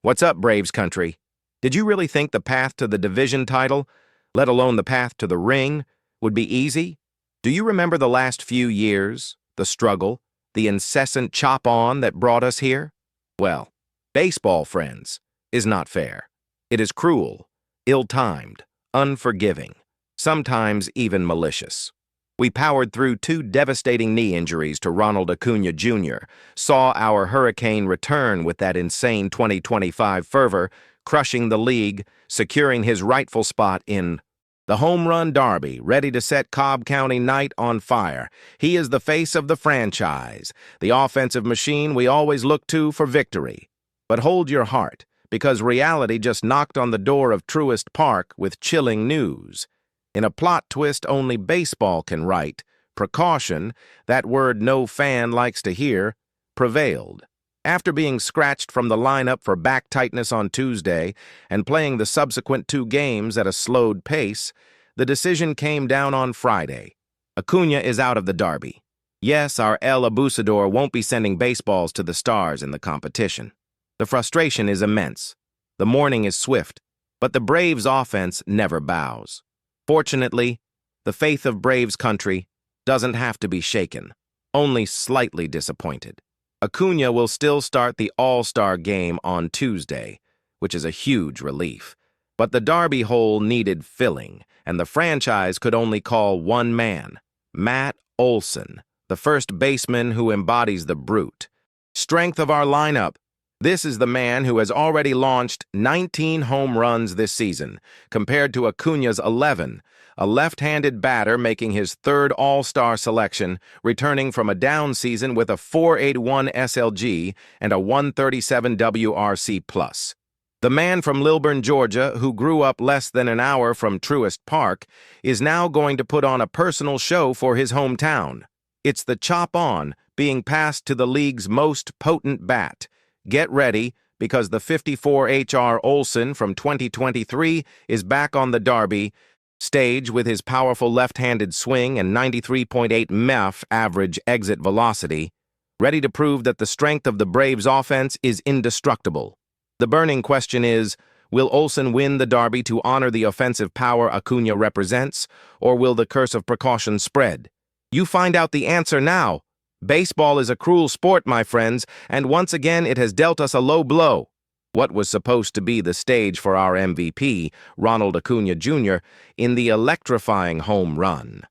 What's up, Braves country? Did you really think the path to the division title, let alone the path to the ring, would be easy? Do you remember the last few years, the struggle, the incessant chop-on that brought us here? Well, baseball, friends, is not fair. It is cruel, ill-timed, unforgiving, sometimes even malicious. We powered through 2 devastating knee injuries to Ronald Acuna Jr., saw our hurricane return with that insane 2025 fervor, crushing the league, securing his rightful spot in the home run derby, ready to set Cobb County Knight on fire. He is the face of the franchise, the offensive machine we always look to for victory. But hold your heart, because reality just knocked on the door of Truist Park with chilling news. In a plot twist only baseball can write, precaution, that word no fan likes to hear, prevailed. After being scratched from the lineup for back tightness on Tuesday and playing the subsequent 2 games at a slowed pace, the decision came down on Friday. Acuna is out of the derby. Yes, our El Abusador won't be sending baseballs to the stars in the competition. The frustration is immense. The morning is swift, but the Braves' offense never bows. Fortunately, the faith of Braves country doesn't have to be shaken, only slightly disappointed. Acuna will still start the All-Star game on Tuesday, which is a huge relief. But the derby hole needed filling, and the franchise could only call one man, Matt Olson, the first baseman who embodies the brute. Strength of our lineup. This is the man who has already launched 19 home runs this season, compared to Acuna's 11, a left-handed batter making his 3rd All-Star selection, returning from a down season with a .481 SLG and a .137 WRC+. The man from Lilburn, Georgia, who grew up less than an hour from Truist Park, is now going to put on a personal show for his hometown. It's the chop-on being passed to the league's most potent bat. Get ready, because the 54HR Olson from 2023 is back on the derby stage with his powerful left-handed swing and 93.8 mph average exit velocity, ready to prove that the strength of the Braves' offense is indestructible. The burning question is, will Olson win the derby to honor the offensive power Acuna represents, or will the curse of precaution spread? You find out the answer now. Baseball is a cruel sport, my friends, and once again it has dealt us a low blow. What was supposed to be the stage for our MVP, Ronald Acuna Jr., in the electrifying home run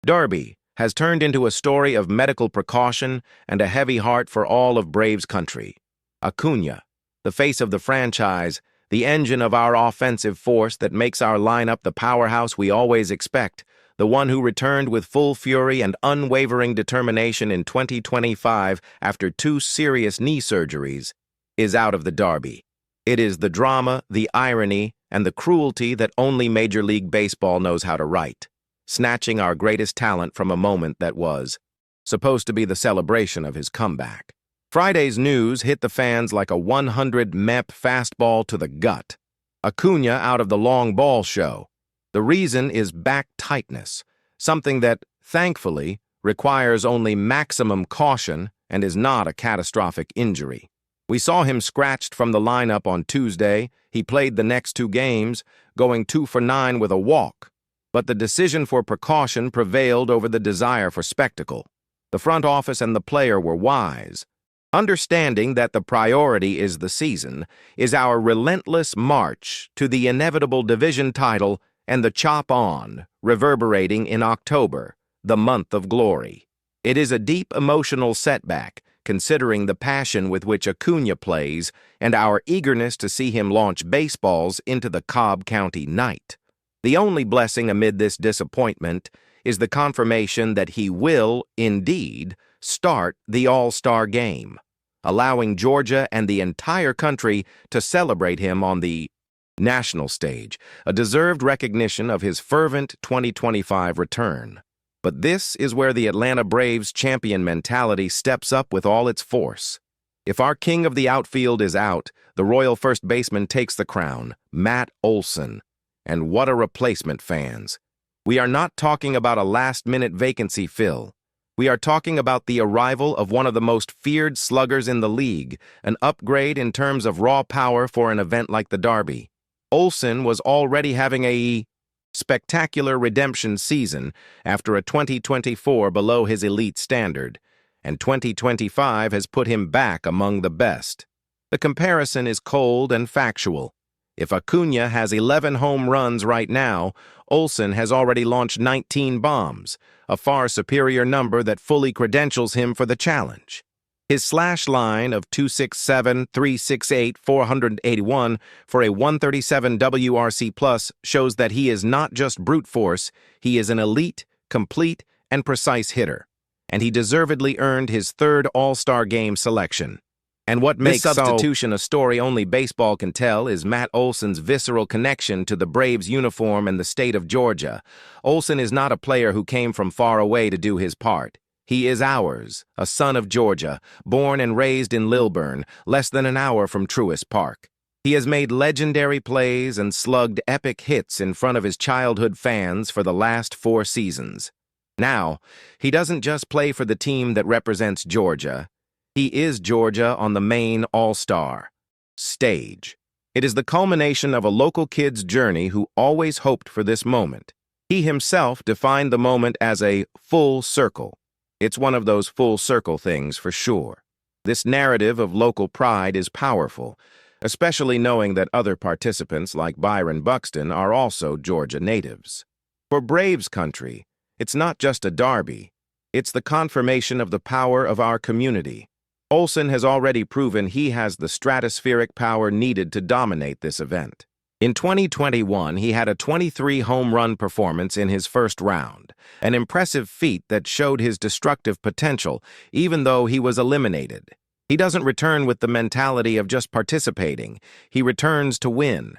derby has turned into a story of medical precaution and a heavy heart for all of Braves country. Acuna, the face of the franchise, the engine of our offensive force that makes our lineup the powerhouse we always expect, the one who returned with full fury and unwavering determination in 2025 after 2 serious knee surgeries, is out of the derby. It is the drama, the irony, and the cruelty that only Major League Baseball knows how to write, snatching our greatest talent from a moment that was supposed to be the celebration of his comeback. Friday's news hit the fans like a 100 mph fastball to the gut. Acuna out of the long ball show. The reason is back tightness, something that, thankfully, requires only maximum caution and is not a catastrophic injury. We saw him scratched from the lineup on Tuesday. He played the next 2 games, going 2 for 9 with a walk. But the decision for precaution prevailed over the desire for spectacle. The front office and the player were wise. Understanding that the priority is the season, is our relentless march to the inevitable division title and the chop-on, reverberating in October, the month of glory. It is a deep emotional setback, considering the passion with which Acuna plays and our eagerness to see him launch baseballs into the Cobb County Knight. The only blessing amid this disappointment is the confirmation that he will, indeed, start the All-Star game, allowing Georgia and the entire country to celebrate him on the national stage, a deserved recognition of his fervent 2025 return. But this is where the Atlanta Braves champion mentality steps up with all its force. If our king of the outfield is out, the royal first baseman takes the crown, Matt Olson. And what a replacement, fans. We are not talking about a last-minute vacancy fill. We are talking about the arrival of one of the most feared sluggers in the league, an upgrade in terms of raw power for an event like the Derby. Olsen was already having a spectacular redemption season after a 2024 below his elite standard, and 2025 has put him back among the best. The comparison is cold and factual. If Acuna has 11 home runs right now, Olsen has already launched 19 bombs, a far superior number that fully credentials him for the challenge. His slash line of 267, 368, 481 for a 137 WRC+ shows that he is not just brute force, he is an elite, complete, and precise hitter. And he deservedly earned his third All-Star Game selection. And what makes substitution a story only baseball can tell is Matt Olson's visceral connection to the Braves uniform and the state of Georgia. Olsen is not a player who came from far away to do his part. He is ours, a son of Georgia, born and raised in Lilburn, less than an hour from Truist Park. He has made legendary plays and slugged epic hits in front of his childhood fans for the last 4 seasons. Now, he doesn't just play for the team that represents Georgia. He is Georgia on the main All-Star stage. It is the culmination of a local kid's journey who always hoped for this moment. He himself defined the moment as a full circle. It's one of those full circle things for sure. This narrative of local pride is powerful, especially knowing that other participants like Byron Buxton are also Georgia natives. For Braves country, it's not just a derby. It's the confirmation of the power of our community. Olsen has already proven he has the stratospheric power needed to dominate this event. In 2021, he had a 23 home run performance in his first round, an impressive feat that showed his destructive potential, even though he was eliminated. He doesn't return with the mentality of just participating. He returns to win.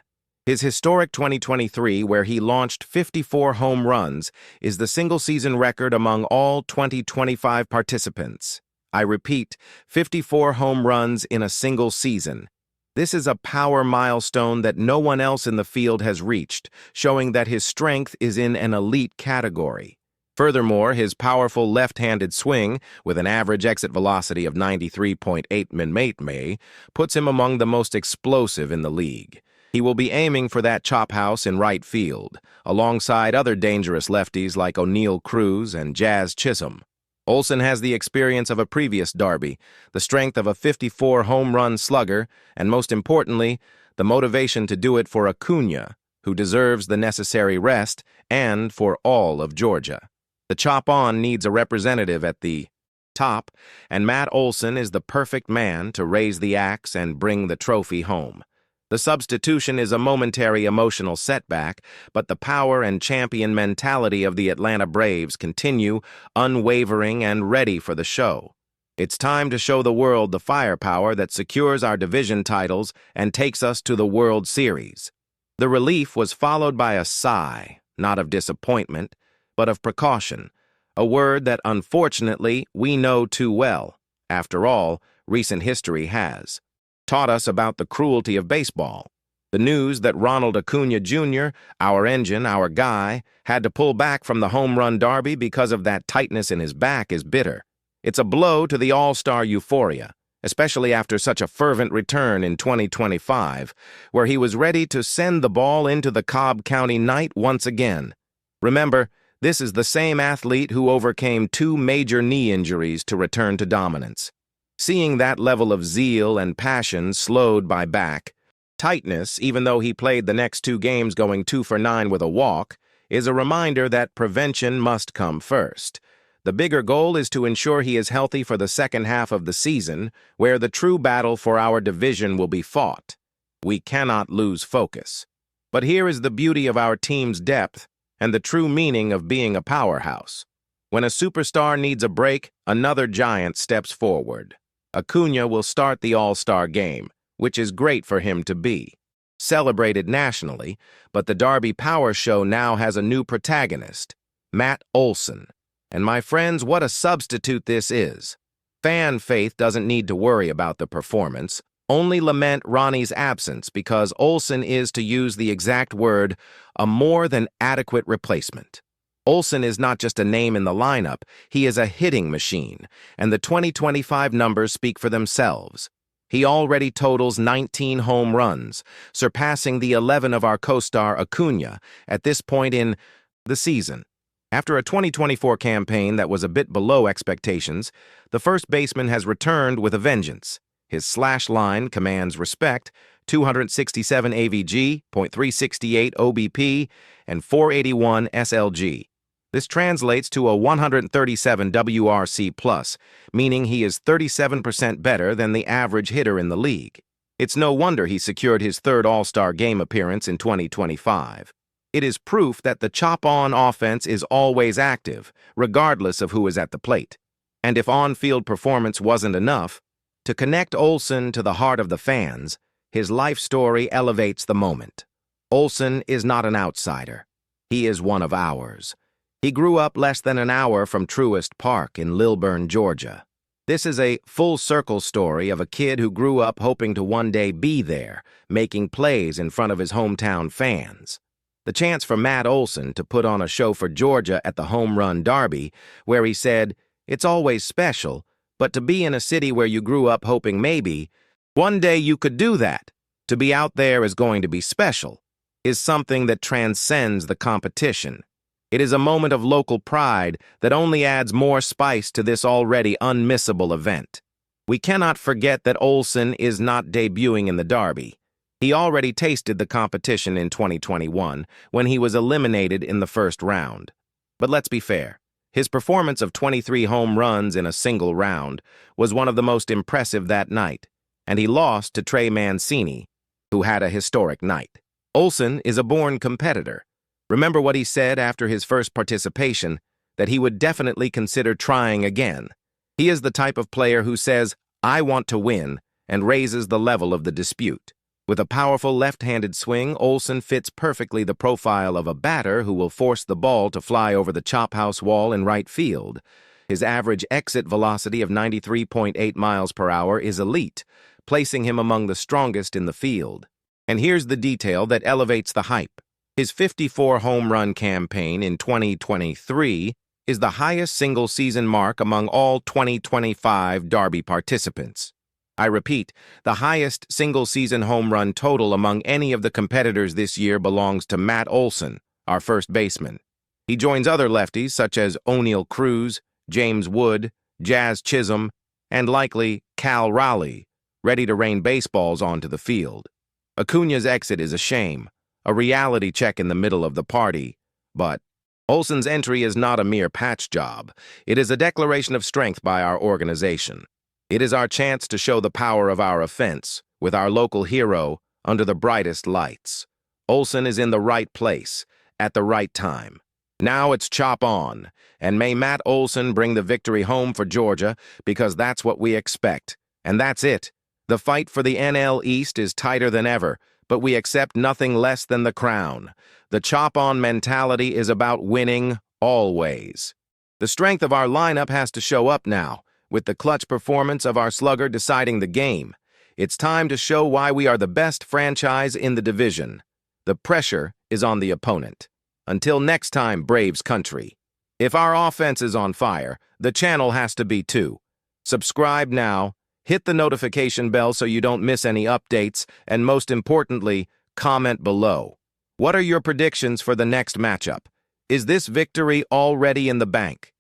His historic 2023, where he launched 54 home runs, is the single-season record among all 2025 participants. I repeat, 54 home runs in a single season. This is a power milestone that no one else in the field has reached, showing that his strength is in an elite category. Furthermore, his powerful left-handed swing, with an average exit velocity of 93.8 mph, puts him among the most explosive in the league. He will be aiming for that chop house in right field, alongside other dangerous lefties like O'Neal Cruz and Jazz Chisholm. Olsen has the experience of a previous derby, the strength of a 54 home run slugger, and most importantly, the motivation to do it for Acuna, who deserves the necessary rest, and for all of Georgia. The chop-on needs a representative at the top, and Matt Olsen is the perfect man to raise the axe and bring the trophy home. The substitution is a momentary emotional setback, but the power and champion mentality of the Atlanta Braves continue, unwavering and ready for the show. It's time to show the world the firepower that secures our division titles and takes us to the World Series. The relief was followed by a sigh, not of disappointment, but of precaution, a word that unfortunately we know too well. After all, recent history has taught us about the cruelty of baseball. The news that Ronald Acuna Jr., our engine, our guy, had to pull back from the home run derby because of that tightness in his back is bitter. It's a blow to the all-star euphoria, especially after such a fervent return in 2025, where he was ready to send the ball into the Cobb County night once again. Remember, this is the same athlete who overcame 2 major knee injuries to return to dominance. Seeing that level of zeal and passion slowed by back tightness, even though he played the next 2 games going 2 for 9 with a walk, is a reminder that prevention must come first. The bigger goal is to ensure he is healthy for the second half of the season, where the true battle for our division will be fought. We cannot lose focus. But here is the beauty of our team's depth and the true meaning of being a powerhouse. When a superstar needs a break, another giant steps forward. Acuna will start the All-Star game, which is great for him to be. Celebrated nationally, but the Derby Power Show now has a new protagonist, Matt Olsen. And my friends, what a substitute this is. Fan faith doesn't need to worry about the performance, only lament Ronnie's absence because Olsen is, to use the exact word, a more than adequate replacement. Olsen is not just a name in the lineup, he is a hitting machine, and the 2025 numbers speak for themselves. He already totals 19 home runs, surpassing the 11 of our co-star Acuna at this point in the season. After a 2024 campaign that was a bit below expectations, the first baseman has returned with a vengeance. His slash line commands respect, 267 AVG, .368 OBP, and 481 SLG. This translates to a 137 WRC+, meaning he is 37% better than the average hitter in the league. It's no wonder he secured his third All-Star Game appearance in 2025. It is proof that the chop-on offense is always active, regardless of who is at the plate. And if on-field performance wasn't enough, to connect Olsen to the heart of the fans, his life story elevates the moment. Olsen is not an outsider. He is one of ours. He grew up less than an hour from Truist Park in Lilburn, Georgia. This is a full-circle story of a kid who grew up hoping to one day be there, making plays in front of his hometown fans. The chance for Matt Olsen to put on a show for Georgia at the Home Run Derby, where he said, "It's always special, but to be in a city where you grew up hoping maybe one day you could do that, to be out there is going to be special," is something that transcends the competition. It is a moment of local pride that only adds more spice to this already unmissable event. We cannot forget that Olsen is not debuting in the Derby. He already tasted the competition in 2021 when he was eliminated in the first round. But let's be fair. His performance of 23 home runs in a single round was one of the most impressive that night, and he lost to Trey Mancini, who had a historic night. Olsen is a born competitor. Remember what he said after his first participation, that he would definitely consider trying again. He is the type of player who says, "I want to win," and raises the level of the dispute. With a powerful left-handed swing, Olsen fits perfectly the profile of a batter who will force the ball to fly over the chop house wall in right field. His average exit velocity of 93.8 miles per hour is elite, placing him among the strongest in the field. And here's the detail that elevates the hype. His 54 home run campaign in 2023 is the highest single-season mark among all 2025 Derby participants. I repeat, the highest single-season home run total among any of the competitors this year belongs to Matt Olsen, our first baseman. He joins other lefties such as O'Neal Cruz, James Wood, Jazz Chisholm, and likely Cal Raleigh, ready to rain baseballs onto the field. Acuna's exit is a shame, a reality check in the middle of the party, but Olsen's entry is not a mere patch job. It is a declaration of strength by our organization. It is our chance to show the power of our offense, with our local hero under the brightest lights. Olsen is in the right place, at the right time. Now it's chop on, and may Matt Olsen bring the victory home for Georgia, because that's what we expect. And that's it. The fight for the NL East is tighter than ever, but we accept nothing less than the crown. The chop-on mentality is about winning, always. The strength of our lineup has to show up now, with the clutch performance of our slugger deciding the game. It's time to show why we are the best franchise in the division. The pressure is on the opponent. Until next time, Braves country. If our offense is on fire, the channel has to be too. Subscribe now, hit the notification bell so you don't miss any updates, and most importantly, comment below. What are your predictions for the next matchup? Is this victory already in the bank?